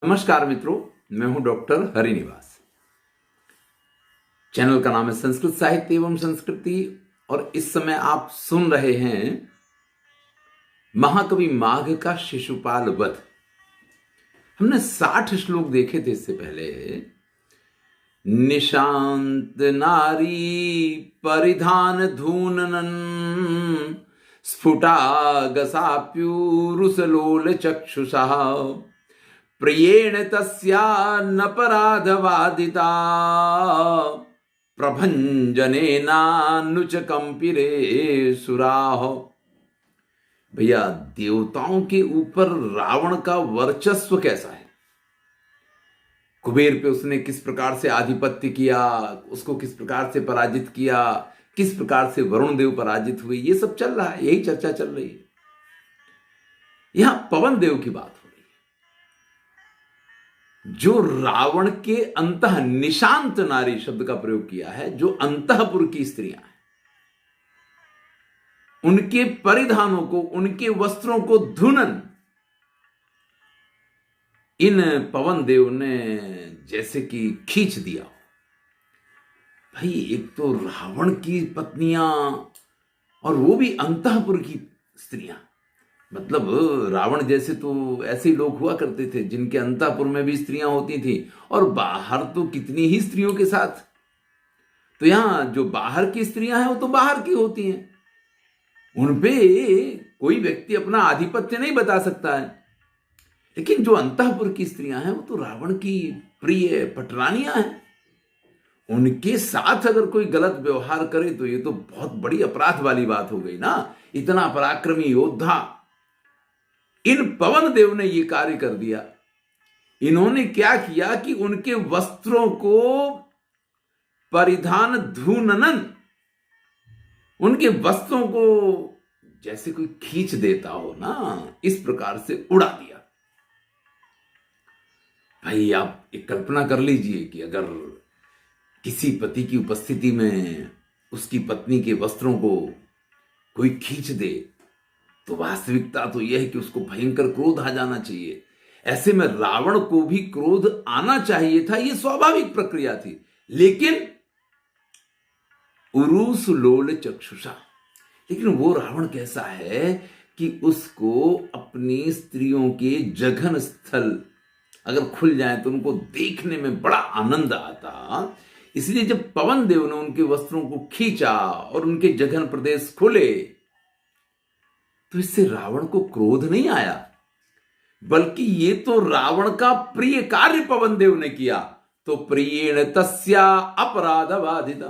नमस्कार मित्रों, मैं हूं डॉक्टर हरिनिवास। चैनल का नाम है संस्कृत साहित्य एवं संस्कृति और इस समय आप सुन रहे हैं महाकवि माघ का शिशुपाल वध। हमने 60 श्लोक देखे थे इससे पहले। निशांत नारी परिधान धूननन स्फुटागसाप्युरुसलोल चक्षुषा प्रियेण तस्या नपराधवादिता प्रभंजनेनानुच कंपिरे सुराह। भैया, देवताओं के ऊपर रावण का वर्चस्व कैसा है, कुबेर पे उसने किस प्रकार से आधिपत्य किया, उसको किस प्रकार से पराजित किया, किस प्रकार से वरुण देव पराजित हुए, ये सब चल रहा है, यही चर्चा चल रही है। यहां पवन देव की बात हो रही है, जो रावण के अंतः निशांत नारी शब्द का प्रयोग किया है, जो अंतःपुर की स्त्रियां हैं, उनके परिधानों को, उनके वस्त्रों को धुनन इन पवन देव ने जैसे कि खींच दिया। भाई, एक तो रावण की पत्नियां और वो भी अंतःपुर की स्त्रियां। मतलब रावण जैसे तो ऐसे ही लोग हुआ करते थे जिनके अंतःपुर में भी स्त्रियां होती थी और बाहर तो कितनी ही स्त्रियों के साथ। तो यहां जो बाहर की स्त्रियां हैं वो तो बाहर की होती हैं, उनपे कोई व्यक्ति अपना आधिपत्य नहीं बता सकता है। लेकिन जो अंतःपुर की स्त्रियां हैं वो तो रावण की प्रिय पटरानियां हैं। उनके साथ अगर कोई गलत व्यवहार करे तो ये तो बहुत बड़ी अपराध वाली बात हो गई ना। इतना पराक्रमी योद्धा इन पवन देव ने ये कार्य कर दिया। इन्होंने क्या किया कि उनके वस्त्रों को परिधान धूननन, उनके वस्त्रों को जैसे कोई खींच देता हो ना, इस प्रकार से उड़ा दिया। भाई, आप एक कल्पना कर लीजिए कि अगर किसी पति की उपस्थिति में उसकी पत्नी के वस्त्रों को कोई खींच दे तो वास्तविकता तो यह है कि उसको भयंकर क्रोध आ जाना चाहिए। ऐसे में रावण को भी क्रोध आना चाहिए था, यह स्वाभाविक प्रक्रिया थी। लेकिन उरुस लोल चक्षुषा, लेकिन वो रावण कैसा है कि उसको अपनी स्त्रियों के जघन स्थल अगर खुल जाए तो उनको देखने में बड़ा आनंद आता। इसलिए जब पवन देव ने उनके वस्त्रों को खींचा और उनके जघन प्रदेश खुले तो इससे रावण को क्रोध नहीं आया, बल्कि ये तो रावण का प्रिय कार्य पवन देव ने किया। तो प्रियेण तस्या अपराध बाधिता,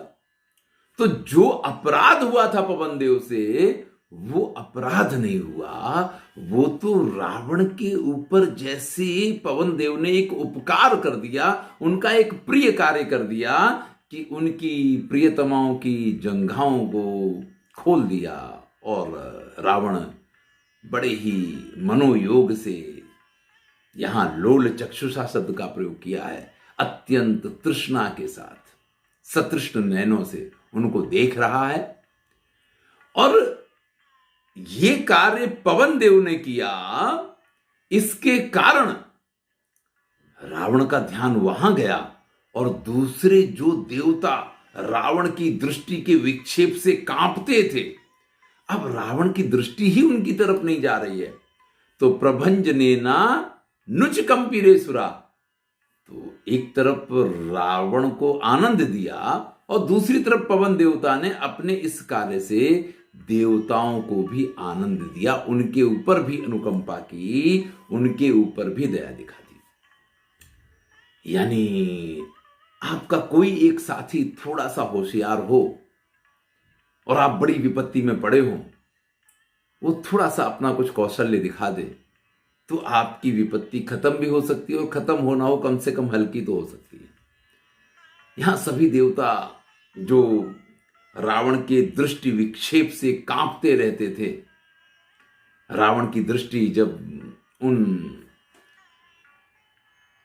तो जो अपराध हुआ था पवन देव से वो अपराध नहीं हुआ, वो तो रावण के ऊपर जैसे पवन देव ने एक उपकार कर दिया, उनका एक प्रिय कार्य कर दिया कि उनकी प्रियतमाओं की जंघाओं को खोल दिया। और रावण बड़े ही मनोयोग से, यहां लोल चक्षुषा शब्द का प्रयोग किया है, अत्यंत तृष्णा के साथ सतृष्ण नयनों से उनको देख रहा है। और ये कार्य पवन देव ने किया, इसके कारण रावण का ध्यान वहां गया और दूसरे जो देवता रावण की दृष्टि के विक्षेप से कांपते थे, अब रावण की दृष्टि ही उनकी तरफ नहीं जा रही है। तो प्रभंजनेना नुच कंपिरे सुरा, तो एक तरफ रावण को आनंद दिया और दूसरी तरफ पवन देवता ने अपने इस कार्य से देवताओं को भी आनंद दिया, उनके ऊपर भी अनुकंपा की, उनके ऊपर भी दया दिखा दी। यानी आपका कोई एक साथी थोड़ा सा होशियार हो और आप बड़ी विपत्ति में पड़े हो, वो थोड़ा सा अपना कुछ कौशल्य दिखा दे तो आपकी विपत्ति खत्म भी हो सकती है, और खत्म होना हो कम से कम हल्की तो हो सकती है। यहां सभी देवता जो रावण के दृष्टि विक्षेप से कांपते रहते थे, रावण की दृष्टि जब उन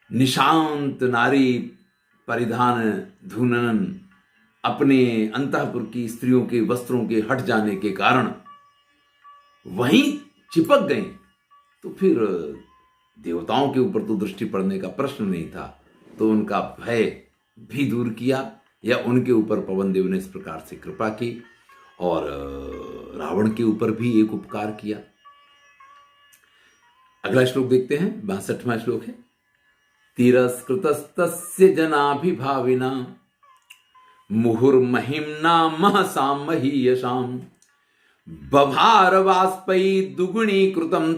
निशांत नारी परिधान धूनन अपने अंतःपुर की स्त्रियों के वस्त्रों के हट जाने के कारण वहीं चिपक गए, तो फिर देवताओं के ऊपर तो दृष्टि पड़ने का प्रश्न नहीं था, तो उनका भय भी दूर किया, या उनके ऊपर पवन देव ने इस प्रकार से कृपा की, और रावण के ऊपर भी एक उपकार किया। अगला श्लोक देखते हैं, 62वां श्लोक है। तिरस्कृतस्तस्य जनाभिभाविना मुहुर्महिम्ना महसां महीयसाम् बभार वाष्पै दुगुणीकृतं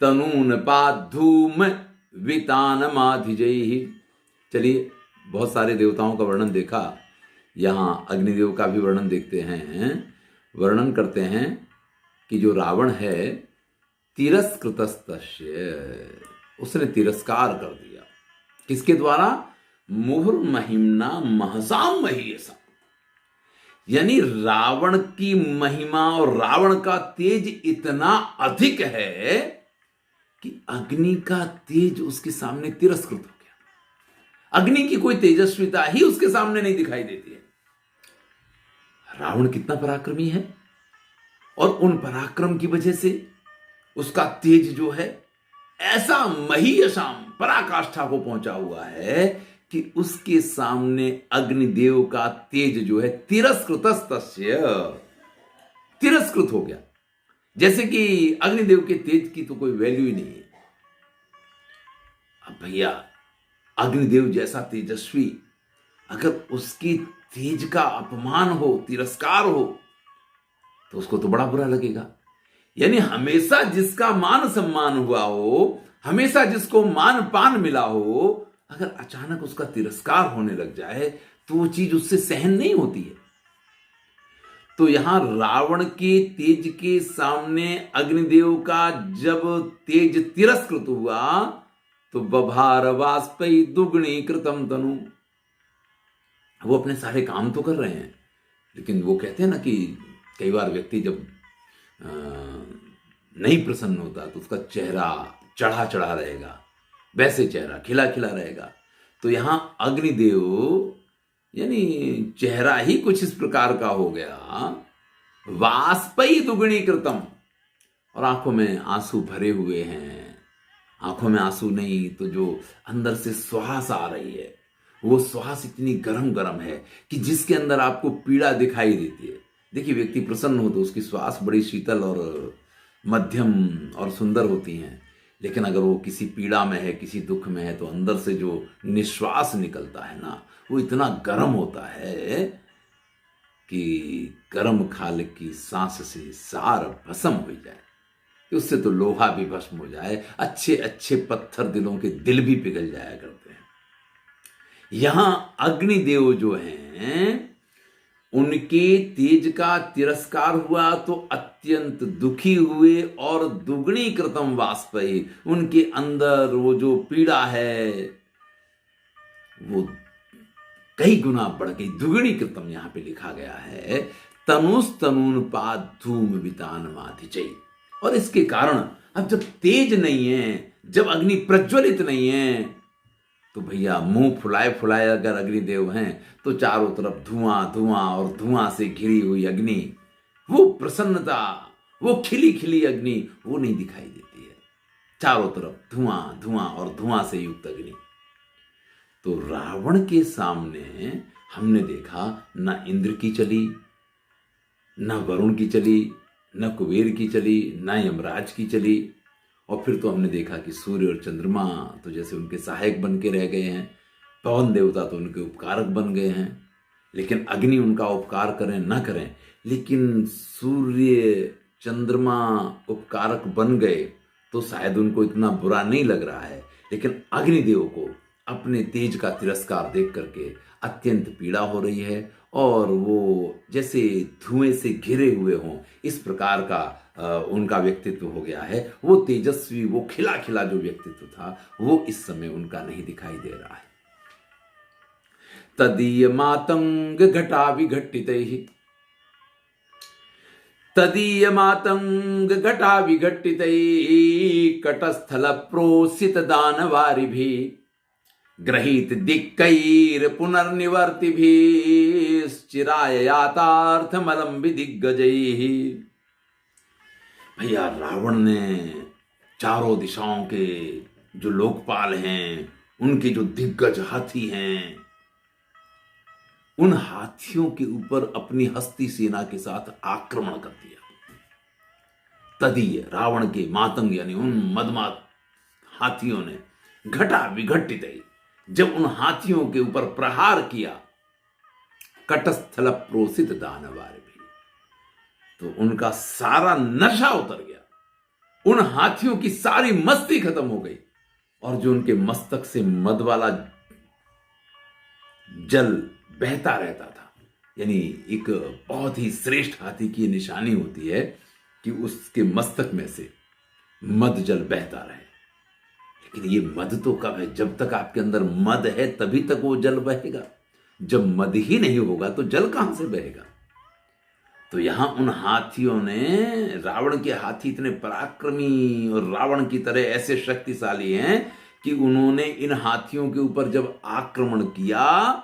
तनून पाद्धूम वितानमाधिजैः। चलिए, बहुत सारे देवताओं का वर्णन देखा, यहां अग्निदेव का भी वर्णन देखते हैं। वर्णन करते हैं कि जो रावण है, तिरस्कृतस्तस्य, उसने तिरस्कार कर दिया। किसके द्वारा? मुहुर्महिम्ना महसां महीयसाम्, यानी रावण की महिमा और रावण का तेज इतना अधिक है कि अग्नि का तेज उसके सामने तिरस्कृत हो गया। अग्नि की कोई तेजस्विता ही उसके सामने नहीं दिखाई देती है। रावण कितना पराक्रमी है, और उन पराक्रम की वजह से उसका तेज जो है ऐसा महीयसाम, पराकाष्ठा को पहुंचा हुआ है कि उसके सामने अग्निदेव का तेज जो है तिरस्कृतस्तस्य, तिरस्कृत हो गया। जैसे कि अग्निदेव के तेज की तो कोई वैल्यू ही नहीं है। अब भैया, अग्निदेव जैसा तेजस्वी, अगर उसकी तेज का अपमान हो, तिरस्कार हो, तो उसको तो बड़ा बुरा लगेगा। यानी हमेशा जिसका मान सम्मान हुआ हो, हमेशा जिसको मान पान मिला हो, अगर अचानक उसका तिरस्कार होने लग जाए तो वो चीज उससे सहन नहीं होती है। तो यहां रावण के तेज के सामने अग्निदेव का जब तेज तिरस्कृत हुआ, तो बभार वाष्पै दुगुणी कृतम तनु। वो अपने सारे काम तो कर रहे हैं, लेकिन वो कहते हैं ना कि कई बार व्यक्ति जब नहीं प्रसन्न होता तो उसका चेहरा चढ़ा चढ़ा रहेगा, वैसे चेहरा खिला खिला रहेगा। तो यहां अग्निदेव यानी चेहरा ही कुछ इस प्रकार का हो गया, वाष्पै दुगुणी कृतम, और आंखों में आंसू भरे हुए हैं। आंखों में आंसू नहीं तो जो अंदर से श्वास आ रही है, वो श्वास इतनी गरम गरम है कि जिसके अंदर आपको पीड़ा दिखाई देती है। देखिए, व्यक्ति प्रसन्न हो तो उसकी श्वास बड़ी शीतल और मध्यम और सुंदर होती हैं, लेकिन अगर वो किसी पीड़ा में है, किसी दुख में है, तो अंदर से जो निश्वास निकलता है ना, वो इतना गर्म होता है कि गर्म खाल की सांस से सार भस्म हो जाए, उससे तो लोहा भी भस्म हो जाए, अच्छे अच्छे पत्थर दिलों के दिल भी पिघल जाया करते हैं। यहां अग्निदेव जो हैं, उनके तेज का तिरस्कार हुआ तो अत्यंत दुखी हुए, और दुगुणी कृतम वाष्पै, उनके अंदर वो जो पीड़ा है वो कई गुना बढ़ गई। दुगुणी कृतम यहां पे लिखा गया है, तनुस तनून पाद धूम वितान माधिचै। और इसके कारण अब जब तेज नहीं है, जब अग्नि प्रज्वलित नहीं है, तो भैया मुंह फुलाए फुलाए अगर अग्निदेव हैं, तो चारों तरफ धुआं धुआं, और धुआं से घिरी हुई अग्नि, वो प्रसन्नता, वो खिली खिली अग्नि, वो नहीं दिखाई देती है। चारों तरफ धुआं धुआं और धुआं से युक्त अग्नि। तो रावण के सामने हमने देखा, ना इंद्र की चली, ना वरुण की चली, न कुबेर की चली, ना यमराज की चली, और फिर तो हमने देखा कि सूर्य और चंद्रमा तो जैसे उनके सहायक बन के रह गए हैं, पवन देवता तो उनके उपकारक बन गए हैं। लेकिन अग्नि उनका उपकार करें ना करें, लेकिन सूर्य चंद्रमा उपकारक बन गए तो शायद उनको इतना बुरा नहीं लग रहा है। लेकिन अग्निदेव को अपने तेज का तिरस्कार देख करके अत्यंत पीड़ा हो रही है, और वो जैसे धुएं से घिरे हुए हों, इस प्रकार का उनका व्यक्तित्व हो गया है। वो तेजस्वी, वो खिला खिला जो व्यक्तित्व था, वो इस समय उनका नहीं दिखाई दे रहा है। तदीय मातंग घटा विघट्टितैः, तदीय मातंग घटा विघट्टितैः कटस्थल प्रोसित दानवारिभिः ग्रहीत दिक्कैर पुनर्निवर्तिभिश्चिराय यातार्थमलम विदिग्गजैः। भैया, रावण ने चारों दिशाओं के जो लोकपाल हैं, उनके जो दिग्गज हाथी हैं, उन हाथियों के ऊपर अपनी हस्ती सेना के साथ आक्रमण कर दिया। तदीय रावण के मातंग यानी उन मदमात हाथियों ने घटा विघटित जब उन हाथियों के ऊपर प्रहार किया, कटस्थल प्रोसित दानवार भी, तो उनका सारा नशा उतर गया, उन हाथियों की सारी मस्ती खत्म हो गई, और जो उनके मस्तक से मद वाला जल बहता रहता था, यानी एक बहुत ही श्रेष्ठ हाथी की निशानी होती है कि उसके मस्तक में से मद जल बहता रहे। लेकिन ये मद तो कब है? जब तक आपके अंदर मद है तभी तक वो जल बहेगा। जब मद ही नहीं होगा तो जल कहां से बहेगा? तो यहां उन हाथियों ने, रावण के हाथी इतने पराक्रमी और रावण की तरह ऐसे शक्तिशाली हैं कि उन्होंने इन हाथियों के ऊपर जब आक्रमण किया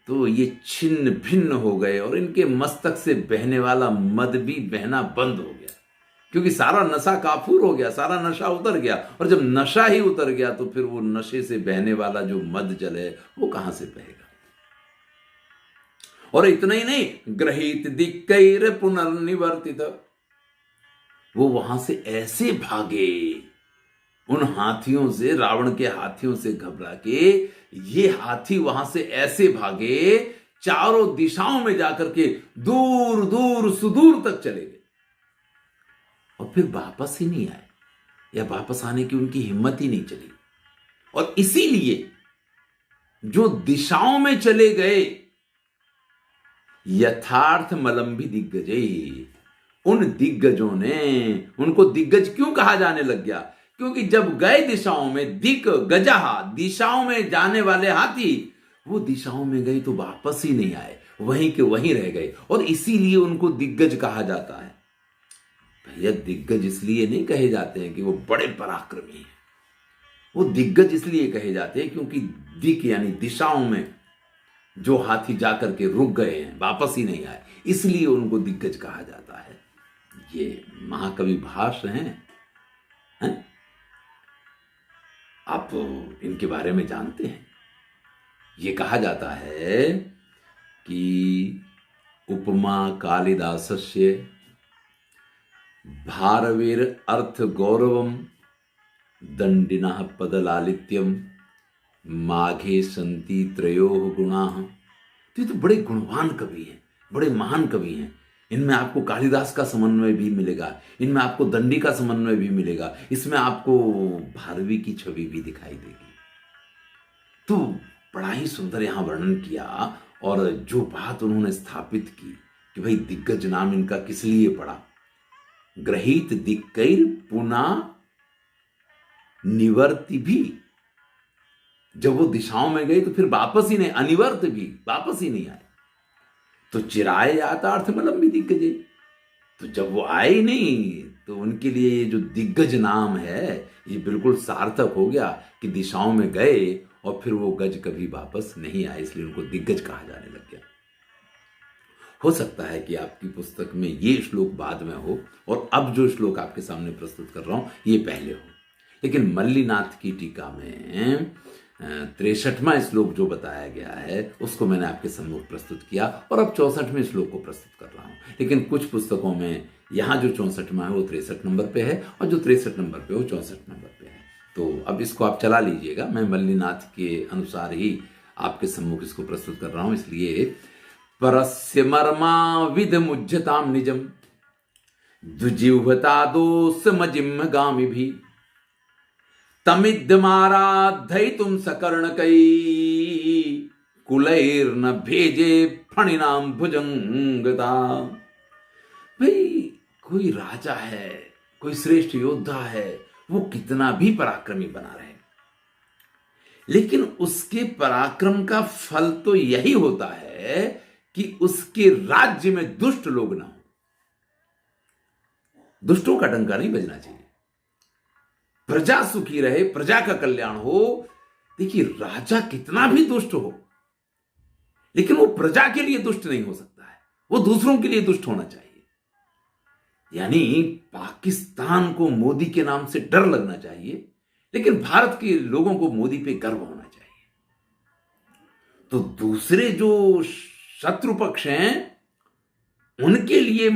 तो ये छिन्न भिन्न हो गए और इनके मस्तक से बहने वाला मद भी बहना बंद हो गया, क्योंकि सारा नशा काफूर हो गया, सारा नशा उतर गया। और जब नशा ही उतर गया तो फिर वो नशे से बहने वाला जो मद जल है वो कहां से बहेगा? और इतना ही नहीं, ग्रहित दिक्कैर पुनर्निवर्तित, वो वहां से ऐसे भागे, उन हाथियों से, रावण के हाथियों से घबरा के ये हाथी वहां से ऐसे भागे, चारों दिशाओं में जाकर के दूर दूर सुदूर तक चले गए और फिर वापस ही नहीं आए, या वापस आने की उनकी हिम्मत ही नहीं चली। और इसीलिए जो दिशाओं में चले गए, यथार्थ मलंबी दिग्गजे, उन दिग्गजों ने, उनको दिग्गज क्यों कहा जाने लग गया? क्योंकि जब गए दिशाओं में, दिक गजहा, दिशाओं में जाने वाले हाथी, वो दिशाओं में गए तो वापस ही नहीं आए, वहीं के वहीं रह गए, और इसीलिए उनको दिग्गज कहा जाता है। भैया, दिग्गज इसलिए नहीं कहे जाते हैं कि वो बड़े पराक्रमी हैं, वो दिग्गज इसलिए कहे जाते हैं क्योंकि दिक यानी दिशाओं में जो हाथी जाकर के रुक गए हैं, वापस ही नहीं आए, इसलिए उनको दिग्गज कहा जाता है। ये महाकवि भास हैं? आप इनके बारे में जानते हैं? ये कहा जाता है कि उपमा कालिदासस्य भारवीर अर्थ गौरवम दंडिनः पदलालित्यम माघे संति त्रयोः गुणाः। तो ये तो बड़े गुणवान कवि हैं, बड़े महान कवि हैं। इनमें आपको कालिदास का समन्वय भी मिलेगा, इनमें आपको दंडी का समन्वय भी मिलेगा, इसमें आपको भारवी की छवि भी दिखाई देगी। तो बड़ा ही सुंदर यहां वर्णन किया, और जो बात उन्होंने स्थापित की कि भाई दिग्गज नाम इनका किस लिए पड़ा, ग्रहित दिक्कैर पुनः निवर्ति भी, जब वो दिशाओं में गए तो फिर वापस ही नहीं, अनिवर्त भी, वापस ही नहीं आए। तो चिराए यातार्थ मलंबी दिग्गजे, तो जब वो आए ही नहीं तो उनके लिए ये जो दिग्गज नाम है ये बिल्कुल सार्थक हो गया कि दिशाओं में गए और फिर वो गज कभी वापस नहीं आए, इसलिए उनको दिग्गज कहा जाने लग गया। हो सकता है कि आपकी पुस्तक में ये श्लोक बाद में हो और अब जो श्लोक आपके सामने प्रस्तुत कर रहा हूं ये पहले हो, लेकिन मल्लीनाथ की टीका में 63वां श्लोक जो बताया गया है उसको मैंने आपके सम्मुख प्रस्तुत किया, और अब 64वें श्लोक को प्रस्तुत कर रहा हूं। लेकिन कुछ पुस्तकों में यहां जो 64वां है वो 63 नंबर पे है, और जो 63 नंबर पे वो 64 नंबर पे है। तो अब इसको आप चला लीजिएगा, मैं मल्लीनाथ के अनुसार ही आपके सम्मुख इसको प्रस्तुत कर रहा हूं। इसलिए परस्य मर्मा विध मुज्जताम निजम द्विजिह्वता दोष मजिम गामी भी तमिद्यमाराधयितुं सकर्णकै कुलैर्न भेजे फणिनाम भुजंगता। भाई, कोई राजा है, कोई श्रेष्ठ योद्धा है, वो कितना भी पराक्रमी बना रहे, लेकिन उसके पराक्रम का फल तो यही होता है कि उसके राज्य में दुष्ट लोग ना हो। दुष्टों का डंका नहीं बजना चाहिए, प्रजा सुखी रहे, प्रजा का कल्याण हो। देखिए, राजा कितना भी दुष्ट हो, लेकिन वो प्रजा के लिए दुष्ट नहीं हो सकता है, वो दूसरों के लिए दुष्ट होना चाहिए। यानी पाकिस्तान को मोदी के नाम से डर लगना चाहिए, लेकिन भारत के लोगों को मोदी पे गर्व होना चाहिए। तो दूसरे जो शत्रु पक्ष हैं, उनके लिए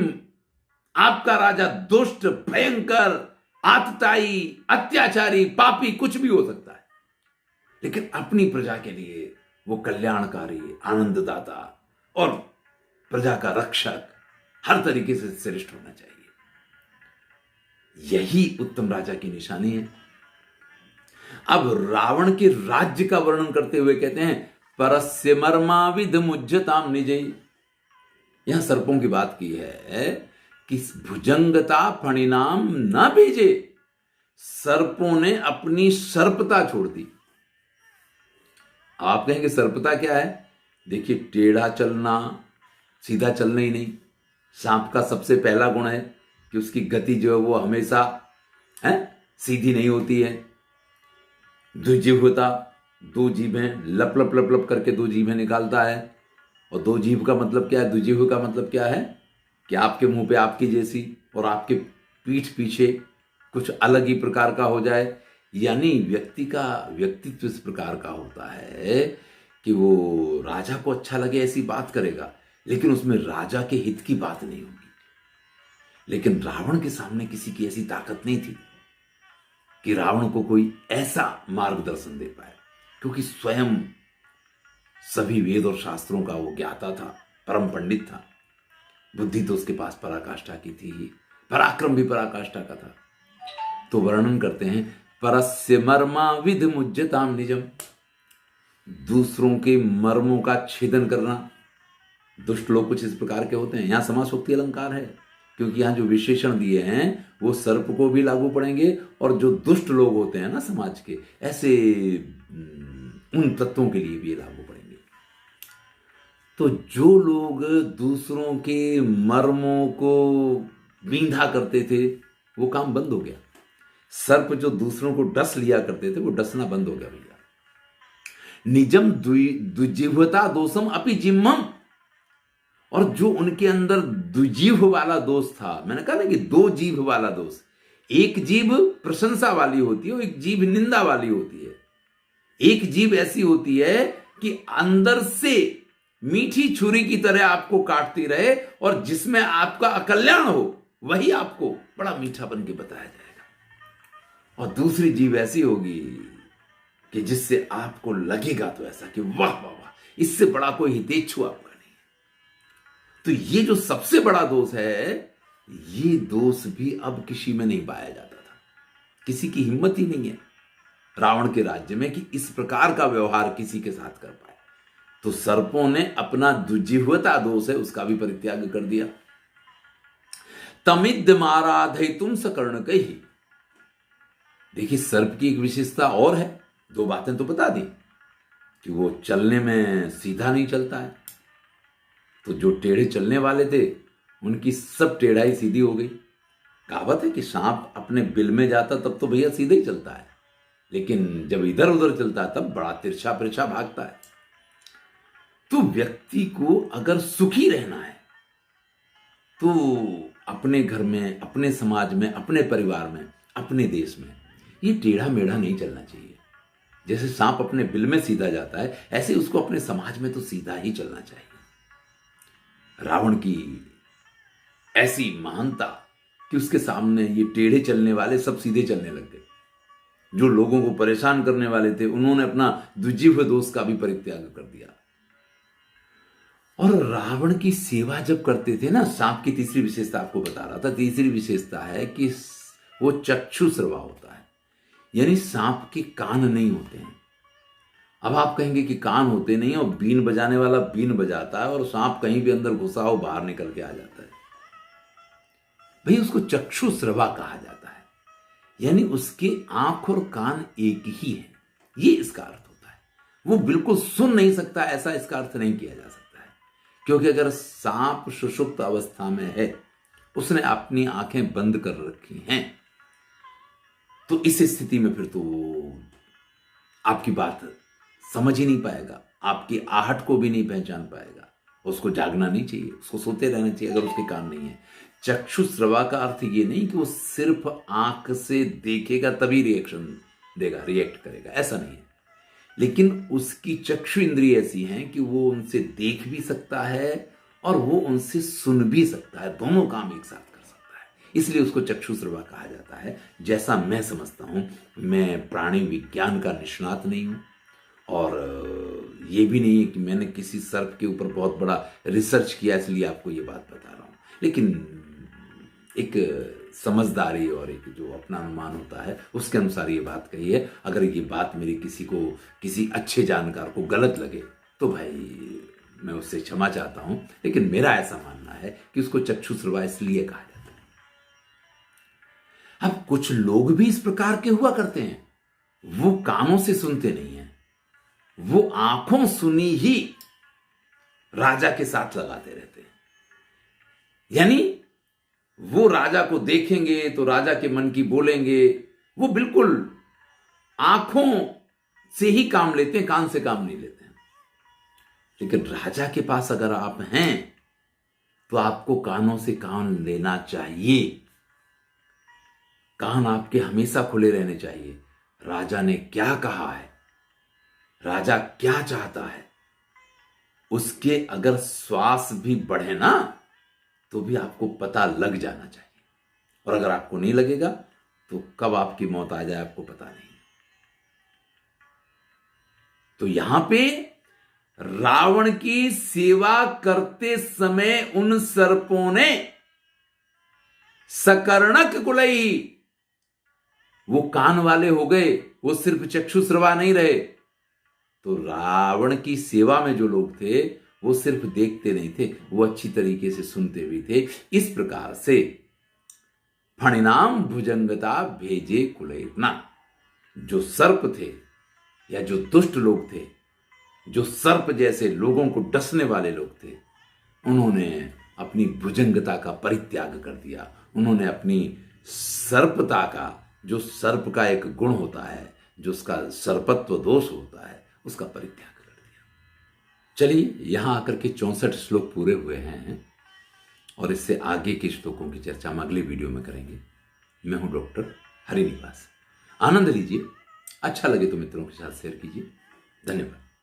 आपका राजा दुष्ट, भयंकर, आतताई, अत्याचारी, पापी कुछ भी हो सकता है, लेकिन अपनी प्रजा के लिए वो कल्याणकारी, आनंददाता और प्रजा का रक्षक, हर तरीके से श्रेष्ठ होना चाहिए। यही उत्तम राजा की निशानी है। अब रावण के राज्य का वर्णन करते हुए कहते हैं, परस्य मर्माविद मुज्जताम निजय। यहां सर्पों की बात की है कि भुजंगता फणिनाम न भेजे, सर्पों ने अपनी सर्पता छोड़ दी। आप कहेंगे सर्पता क्या है? देखिए, टेढ़ा चलना, सीधा चलना ही नहीं। सांप का सबसे पहला गुण है कि उसकी गति जो है वो हमेशा सीधी नहीं होती है। द्विजीवता, दो जीभें, लप लप लप लप करके दो जीभें निकालता है। और दो जीभ का मतलब क्या है? द्विजीव का मतलब क्या है कि आपके मुंह पे आपकी जैसी और आपके पीठ पीछे कुछ अलग ही प्रकार का हो जाए। यानी व्यक्ति का व्यक्तित्व इस प्रकार का होता है कि वो राजा को अच्छा लगे ऐसी बात करेगा, लेकिन उसमें राजा के हित की बात नहीं होगी। लेकिन रावण के सामने किसी की ऐसी ताकत नहीं थी कि रावण को कोई ऐसा मार्गदर्शन दे पाए, क्योंकि स्वयं सभी वेद और शास्त्रों का वो ज्ञाता था, परम पंडित था। बुद्धि तो उसके पास पराकाष्ठा की थी, पराक्रम भी पराकाष्ठा का था। तो वर्णन करते हैं, परस्य मर्मा विध मुज्जताम निजम। दूसरों के मर्मों का छेदन करना। दुष्ट लोग कुछ इस प्रकार के होते हैं। यहां समासोक्ति अलंकार है, क्योंकि यहां जो विशेषण दिए हैं वो सर्प को भी लागू पड़ेंगे, और जो दुष्ट लोग होते हैं ना समाज के, ऐसे उन तत्वों के लिए भी लागू पड़ेंगे। तो जो लोग दूसरों के मर्मों को बींधा करते थे, वो काम बंद हो गया। सर्प जो दूसरों को डस लिया करते थे, वो डसना बंद हो गया भैया। निजम द्विजीवता दोषम अपि जिम्मम। और जो उनके अंदर द्विजीव वाला दोष था, मैंने कहा ना कि दो जीभ वाला दोष, एक जीभ प्रशंसा वाली होती है और एक जीभ निंदा वाली होती है। एक जीभ ऐसी होती है कि अंदर से मीठी छुरी की तरह आपको काटती रहे, और जिसमें आपका अकल्याण हो वही आपको बड़ा मीठा बन के बताया जाएगा। और दूसरी जीभ ऐसी होगी कि जिससे आपको लगेगा तो ऐसा कि वाह वाह वाह, इससे बड़ा कोई हितेच्छु आपका नहीं। तो ये जो सबसे बड़ा दोष है, ये दोष भी अब किसी में नहीं पाया जाता था। किसी की हिम्मत ही नहीं है रावण के राज्य में कि इस प्रकार का व्यवहार किसी के साथ कर पाए। तो सर्पों ने अपना द्विजीवता दोष है उसका भी परित्याग कर दिया। तमिद माराधय तुम सकर्ण कही। देखिए, सर्प की एक विशेषता और है, दो बातें तो बता दी कि वो चलने में सीधा नहीं चलता है। तो जो टेढ़े चलने वाले थे उनकी सब टेढ़ाई सीधी हो गई। कहावत है कि सांप अपने बिल में जाता तब तो भैया सीधे ही चलता है, लेकिन जब इधर उधर चलता है तब बड़ा तिरछा पिरछा भागता है। तो व्यक्ति को अगर सुखी रहना है तो अपने घर में, अपने समाज में, अपने परिवार में, अपने देश में ये टेढ़ा मेढ़ा नहीं चलना चाहिए। जैसे सांप अपने बिल में सीधा जाता है, ऐसे उसको अपने समाज में तो सीधा ही चलना चाहिए। रावण की ऐसी महानता कि उसके सामने ये टेढ़े चलने वाले सब सीधे चलने लग गए। जो लोगों को परेशान करने वाले थे उन्होंने अपना द्विजीव दोष का भी परित्याग कर दिया। और रावण की सेवा जब करते थे ना, सांप की तीसरी विशेषता आपको बता रहा था। तीसरी विशेषता है कि वो चक्षु श्रवा होता है, यानी सांप के कान नहीं होते हैं। अब आप कहेंगे कि कान होते नहीं, और बीन बजाने वाला बीन बजाता है और सांप कहीं भी अंदर घुसा हो बाहर निकल के आ जाता है। भाई, उसको चक्षु श्रवा कहा जाता है, यानी उसके आंख और कान एक ही है, ये इसका अर्थ होता है। वो बिल्कुल सुन नहीं सकता, ऐसा इसका अर्थ नहीं किया जा सकता है। क्योंकि अगर सांप सुषुप्त अवस्था में है, उसने अपनी आंखें बंद कर रखी हैं, तो इस स्थिति में फिर तो आपकी बात समझ ही नहीं पाएगा, आपकी आहट को भी नहीं पहचान पाएगा। उसको जागना नहीं चाहिए, उसको सोते रहना चाहिए अगर उसके कान नहीं है। चक्षुश्रवा का अर्थ ये नहीं कि वो सिर्फ आंख से देखेगा तभी रिएक्शन देगा, रिएक्ट करेगा, ऐसा नहीं है। लेकिन उसकी चक्षु इंद्रिय ऐसी हैं कि वो उनसे देख भी सकता है और वो उनसे सुन भी सकता है, दोनों काम एक साथ कर सकता है, इसलिए उसको चक्षुश्रवा कहा जाता है। जैसा मैं समझता हूं, मैं प्राणी विज्ञान का निष्णात नहीं हूं और ये भी नहीं है कि मैंने किसी सर्प के ऊपर बहुत बड़ा रिसर्च किया इसलिए आपको ये बात बता रहा हूं, लेकिन एक समझदारी और एक जो अपना अनुमान होता है उसके अनुसार ये बात कही है। अगर ये बात मेरी किसी अच्छे जानकार को गलत लगे तो भाई मैं उससे क्षमा चाहता हूं, लेकिन मेरा ऐसा मानना है कि उसको चक्षुश्रवा इसलिए कहा जाता है। अब कुछ लोग भी इस प्रकार के हुआ करते हैं, वो कानों से सुनते नहीं है, वो आंखों सुनी ही राजा के साथ लगाते रहते हैं। यानी वो राजा को देखेंगे तो राजा के मन की बोलेंगे, वो बिल्कुल आंखों से ही काम लेते हैं, कान से काम नहीं लेते हैं। लेकिन राजा के पास अगर आप हैं तो आपको कानों से काम लेना चाहिए, कान आपके हमेशा खुले रहने चाहिए। राजा ने क्या कहा है, राजा क्या चाहता है, उसके अगर श्वास भी बढ़े ना तो भी आपको पता लग जाना चाहिए, और अगर आपको नहीं लगेगा तो कब आपकी मौत आ जाए आपको पता नहीं। तो यहां पे रावण की सेवा करते समय उन सर्पों ने सकर्णक कुलई, वो कान वाले हो गए, वो सिर्फ चक्षुश्रवा नहीं रहे। तो रावण की सेवा में जो लोग थे वो सिर्फ देखते नहीं थे, वो अच्छी तरीके से सुनते भी थे। इस प्रकार से फणिनाम भुजंगता भेजे कुलयत्ना, जो सर्प थे या जो दुष्ट लोग थे, जो सर्प जैसे लोगों को डसने वाले लोग थे, उन्होंने अपनी भुजंगता का परित्याग कर दिया। उन्होंने अपनी सर्पता का, जो सर्प का एक गुण होता है, जो उसका सर्पत्व दोष होता है, उसका परित्याग कर दिया। चलिए, यहां आकर के 64 श्लोक पूरे हुए हैं और इससे आगे के श्लोकों की चर्चा हम अगले वीडियो में करेंगे। मैं हूं डॉक्टर हरिनिवास। आनंद लीजिए, अच्छा लगे तो मित्रों के साथ शेयर कीजिए। धन्यवाद।